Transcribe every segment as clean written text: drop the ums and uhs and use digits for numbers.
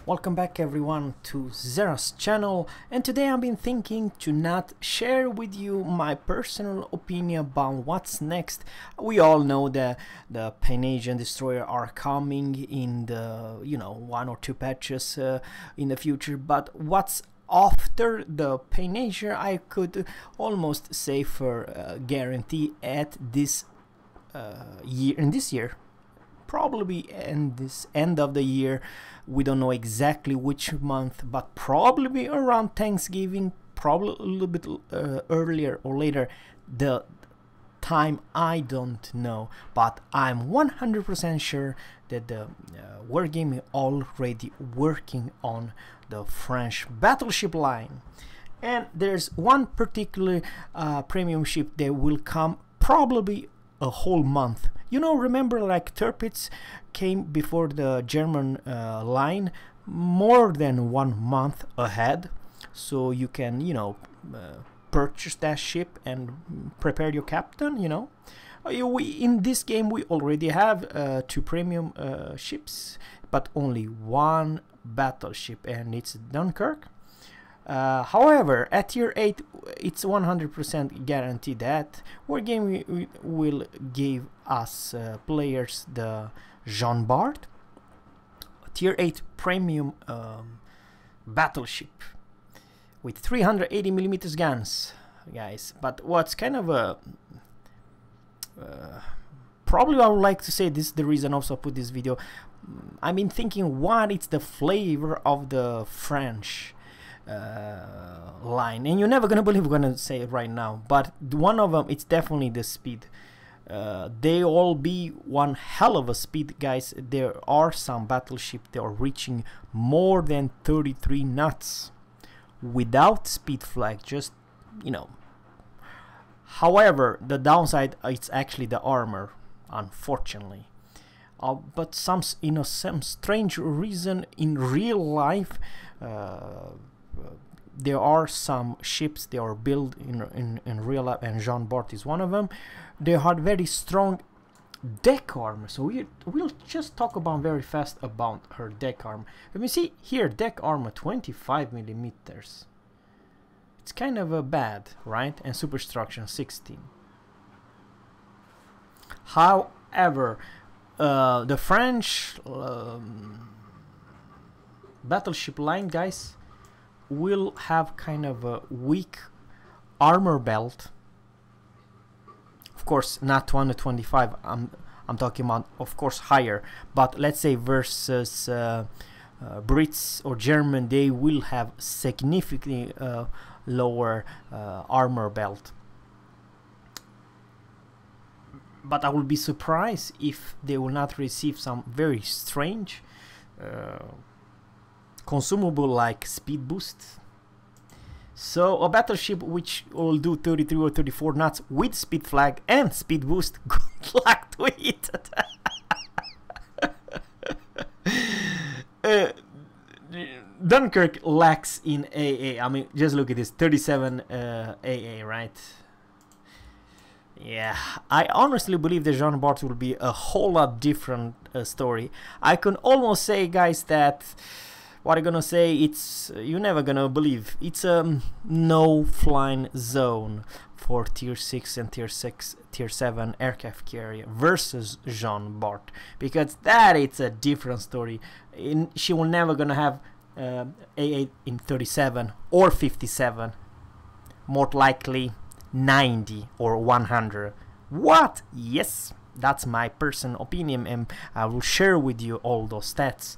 Welcome back everyone to Zerra's channel, and today I've been thinking to not share with you my personal opinion about what's next. We all know that the Pan-Asian Destroyer are coming in the, one or two patches in the future, but what's after the Pan-Asia I could almost say for guarantee at this year. Probably in this end of the year. We don't know exactly which month, but probably around Thanksgiving, probably a little bit earlier or later. The time I don't know, but I'm 100% sure that the Wargaming already working on the French battleship line, and there's one particular premium ship that will come probably a whole month. Remember, like Tirpitz came before the German line more than 1 month ahead, so you can purchase that ship and prepare your captain. In this game we already have 2 premium ships, but only 1 battleship, and it's Dunkirk. However, at tier 8 it's 100% guaranteed that Wargaming will give us players the Bart, tier 8 premium battleship with 380mm guns, guys. But what's kind of a probably I would like to say, this is the reason also I put this video. I've been thinking what is the flavor of the French line, and you're never gonna believe we're gonna say it right now, but one of them, it's definitely the speed. They all be one hell of a speed, guys. There are some battleships that are reaching more than 33 knots without speed flag, just however, the downside, it's actually the armor, unfortunately. But some strange reason in real life, there are some ships that are built in real life, and Bart is one of them. They had very strong deck armor, so we'll just talk about very fast about her deck armor. Let me see here, deck armor 25mm. It's kind of a bad, right? And superstructure 16. However, the French battleship line, guys, will have kind of a weak armor belt. Of course, not 225. I'm talking about, of course, higher. But let's say versus Brits or German, they will have significantly lower armor belt. But I will be surprised if they will not receive some very strange consumable like speed boost. So a battleship which will do 33 or 34 knots with speed flag and speed boost, good luck to it. Dunkirk lacks in AA. I mean, just look at this, 37 AA, right? Yeah, I honestly believe the Bart will be a whole lot different story. I can almost say, guys, that what I'm gonna say, it's you're never gonna believe, it's a no flying zone for tier 6 and tier 7 aircraft carrier versus Bart, because that it's a different story. She will never gonna have A8 in 37 or 57, more likely 90 or 100. What? Yes, that's my personal opinion, and I will share with you all those stats.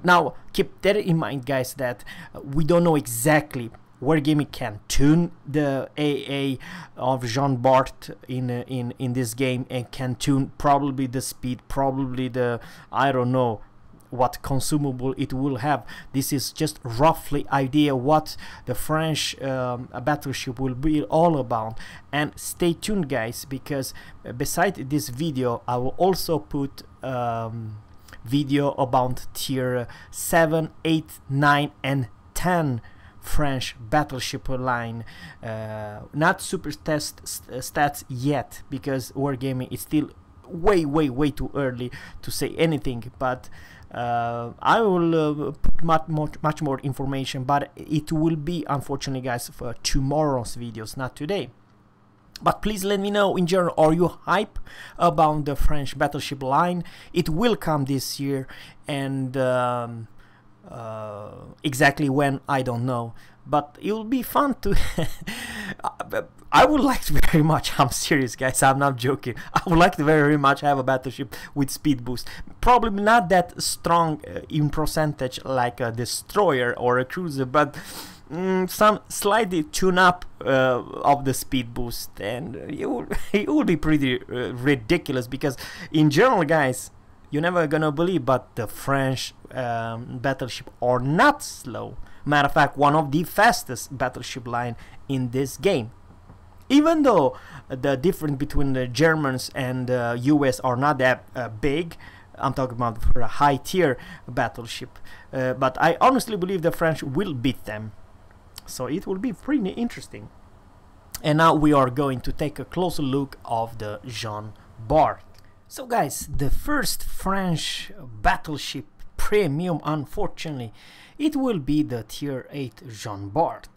Now keep that in mind, guys, that we don't know exactly where Wargaming can tune the AA of Bart in this game, and can tune probably the speed, probably the, I don't know what consumable it will have. This is just roughly idea what the French battleship will be all about. And stay tuned, guys, because beside this video I will also put video about tier 7, 8, 9 and 10 French battleship line. Not super stats yet, because Wargaming is still way too early to say anything, but I will put much more information, but it will be, unfortunately guys, for tomorrow's videos, not today. But please let me know in general, are you hype about the French battleship line? It will come this year, and exactly when, I don't know, but it will be fun to I would like to very much, I'm serious guys, I'm not joking, I would like to very much have a battleship with speed boost. Probably not that strong in percentage like a destroyer or a cruiser, but some slightly tune up of the speed boost, and it will be pretty ridiculous, because in general guys, you're never gonna believe, but the French battleship are not slow. Matter of fact, one of the fastest battleship line in this game. Even though the difference between the Germans and the US are not that big, I'm talking about for a high tier battleship, but I honestly believe the French will beat them. So it will be pretty interesting. And now we are going to take a closer look of the Jean Bart. So guys, the first French battleship premium, unfortunately, it will be the tier 8 Jean Bart.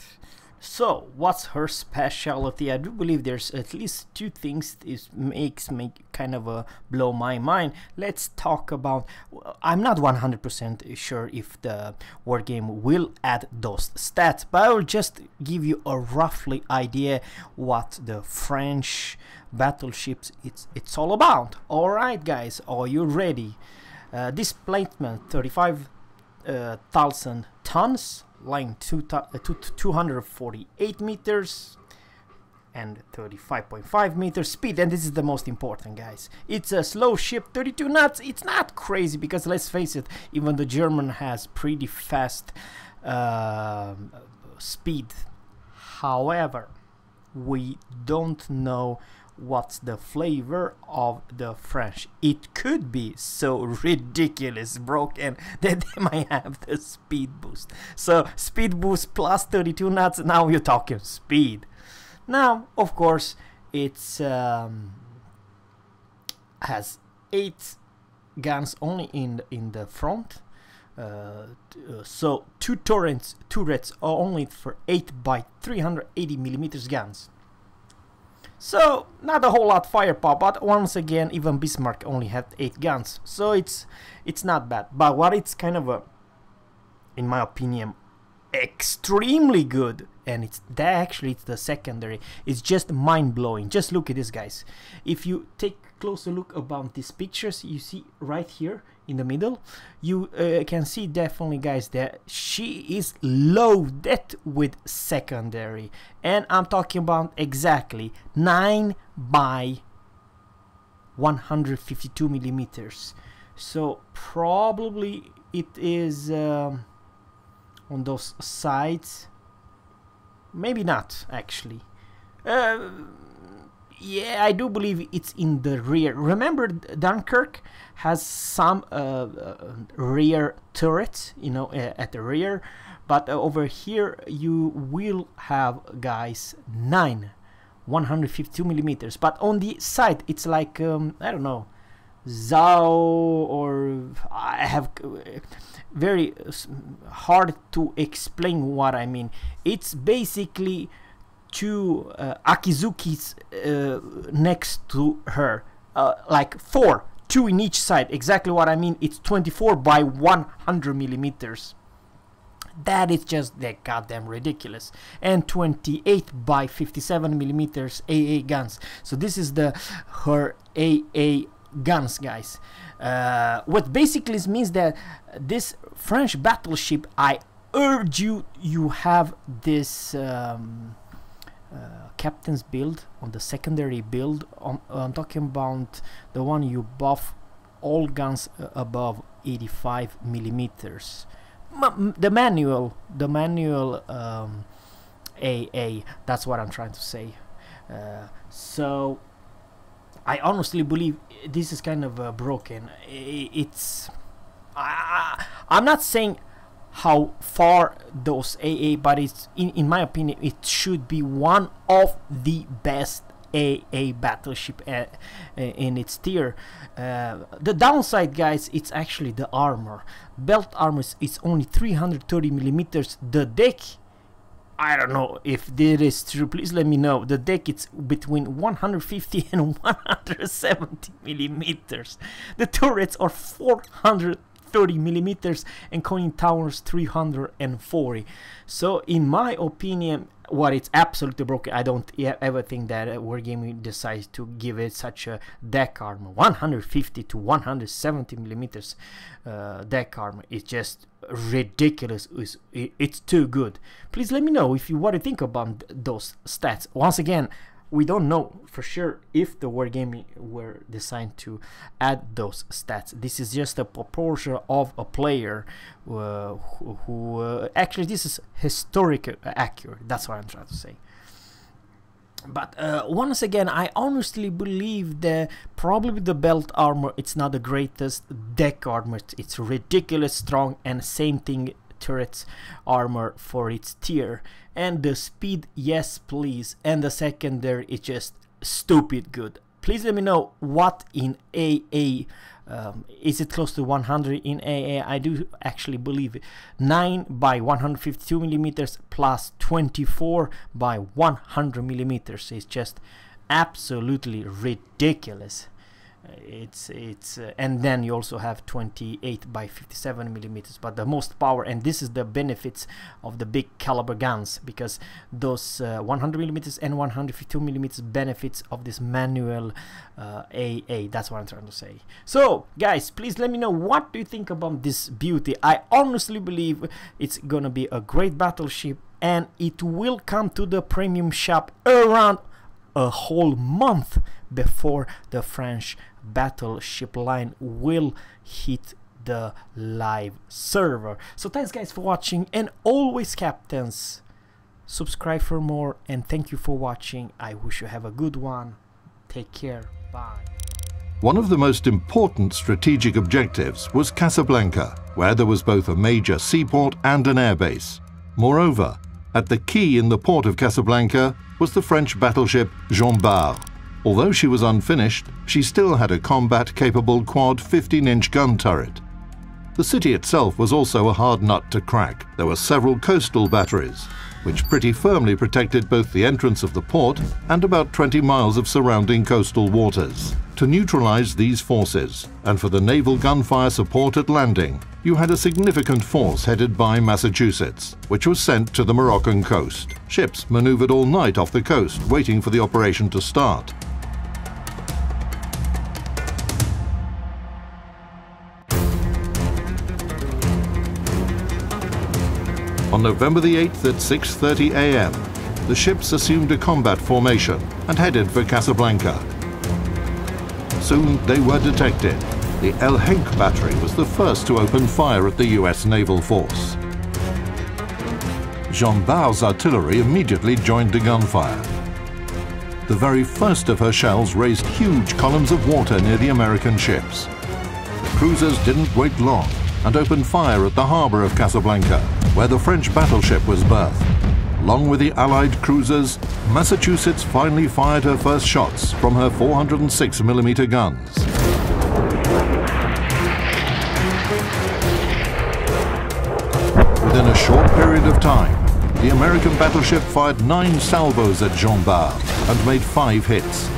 So what's her specialty? I do believe there's at least two things this makes me kind of blow my mind. Let's talk about, I'm not 100% sure if the wargame will add those stats, but I will just give you a roughly idea what the French battleships it's all about. Alright guys, are you ready? Displacement 35,000 tons, line 248 meters and 35.5 meters speed, and this is the most important guys. It's a slow ship, 32 knots. It's not crazy, because let's face it, even the German has pretty fast speed. However, we don't know what's the flavor of the French. It could be so ridiculous broken that they might have the speed boost. So speed boost plus 32 knots, now you're talking speed. Now of course it's has 8 guns only in the front, so two turrets are only for 8 by 380 millimeters guns. So not a whole lot firepower, but once again, even Bismarck only had 8 guns, so it's not bad. But what it's kind of in my opinion, extremely good, and it's the secondary, it's just mind-blowing. Just look at this guys. If you take a closer look about these pictures, you see right here in the middle, you can see definitely guys that she is loaded with secondary, and I'm talking about exactly 9 by 152 millimeters. So probably it is on those sides, maybe not actually. Yeah, I do believe it's in the rear. Remember, Dunkirk has some rear turrets, you know, at the rear, but over here you will have guys 9 152 millimeters, but on the side it's like I don't know, Zao, or I have very hard to explain what I mean. It's basically two Akizukis next to her, like 4, 2 in each side. Exactly what I mean. It's 24 by 100 millimeters. That is just that goddamn ridiculous. And 28 by 57 millimeters AA guns. So this is her AA guns, guys. What basically means that this French battleship, I urge you have this captain's build on the secondary build. I'm talking about the one you buff all guns above 85 millimeters. The manual AA, that's what I'm trying to say. So I honestly believe this is kind of broken. I'm not saying how far those AA, but it's in my opinion it should be one of the best AA battleship in its tier. The downside, guys, it's actually the armor. Belt armor is only 330 millimeters. The deck, I don't know if this is true, please let me know. The deck, it's between 150 and 170 millimeters. The turrets are 430 millimeters and conning towers 340. So in my opinion, what it's absolutely broken. I don't ever think that Wargaming decides to give it such a deck armor. 150 to 170 millimeters deck armor is just ridiculous. It's too good. Please let me know if you what you think about those stats. Once again, we don't know for sure if the Wargaming were designed to add those stats. This is just a proportion of a player who actually, this is historically accurate. That's what I'm trying to say. But once again, I honestly believe that probably the belt armor, it's not the greatest. Deck armor, it's ridiculous strong, and same thing, turrets armor for its tier. And the speed, yes please, and the secondary is just stupid good. Please let me know what in AA, is it close to 100 in AA? I do actually believe it. 9 by 152 millimeters plus 24 by 100 millimeters is just absolutely ridiculous. And then you also have 28 by 57 millimeters, but the most power, and this is the benefits of the big caliber guns, because those 100 millimeters and 152 millimeters benefits of this manual AA. That's what I'm trying to say. So guys, please let me know what do you think about this beauty. I honestly believe it's gonna be a great battleship, and it will come to the premium shop around a whole month before the French battleship line will hit the live server. So thanks guys for watching, and always, captains, subscribe for more, and thank you for watching. I wish you have a good one. Take care. Bye. One of the most important strategic objectives was Casablanca, where there was both a major seaport and an airbase. Moreover, at the quay in the port of Casablanca was the French battleship Bart. Although she was unfinished, she still had a combat-capable quad 15-inch gun turret. The city itself was also a hard nut to crack. There were several coastal batteries, which pretty firmly protected both the entrance of the port and about 20 miles of surrounding coastal waters. To neutralize these forces, and for the naval gunfire support at landing, you had a significant force headed by Massachusetts, which was sent to the Moroccan coast. Ships maneuvered all night off the coast, waiting for the operation to start. On November the 8th at 6:30 a.m., the ships assumed a combat formation and headed for Casablanca. Soon they were detected. The El Henk battery was the first to open fire at the US naval force. Bart's artillery immediately joined the gunfire. The very first of her shells raised huge columns of water near the American ships. The cruisers didn't wait long and opened fire at the harbor of Casablanca, where the French battleship was berthed. Along with the Allied cruisers, Massachusetts finally fired her first shots from her 406mm guns. Within a short period of time, the American battleship fired 9 salvos at Bart and made 5 hits.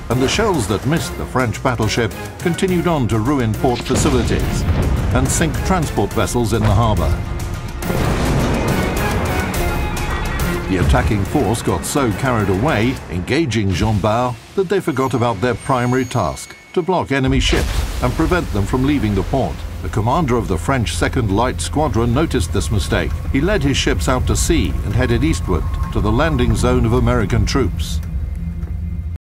And the shells that missed the French battleship continued on to ruin port facilities and sink transport vessels in the harbor. The attacking force got so carried away, engaging Bart, that they forgot about their primary task, to block enemy ships and prevent them from leaving the port. The commander of the French 2nd Light Squadron noticed this mistake. He led his ships out to sea and headed eastward to the landing zone of American troops.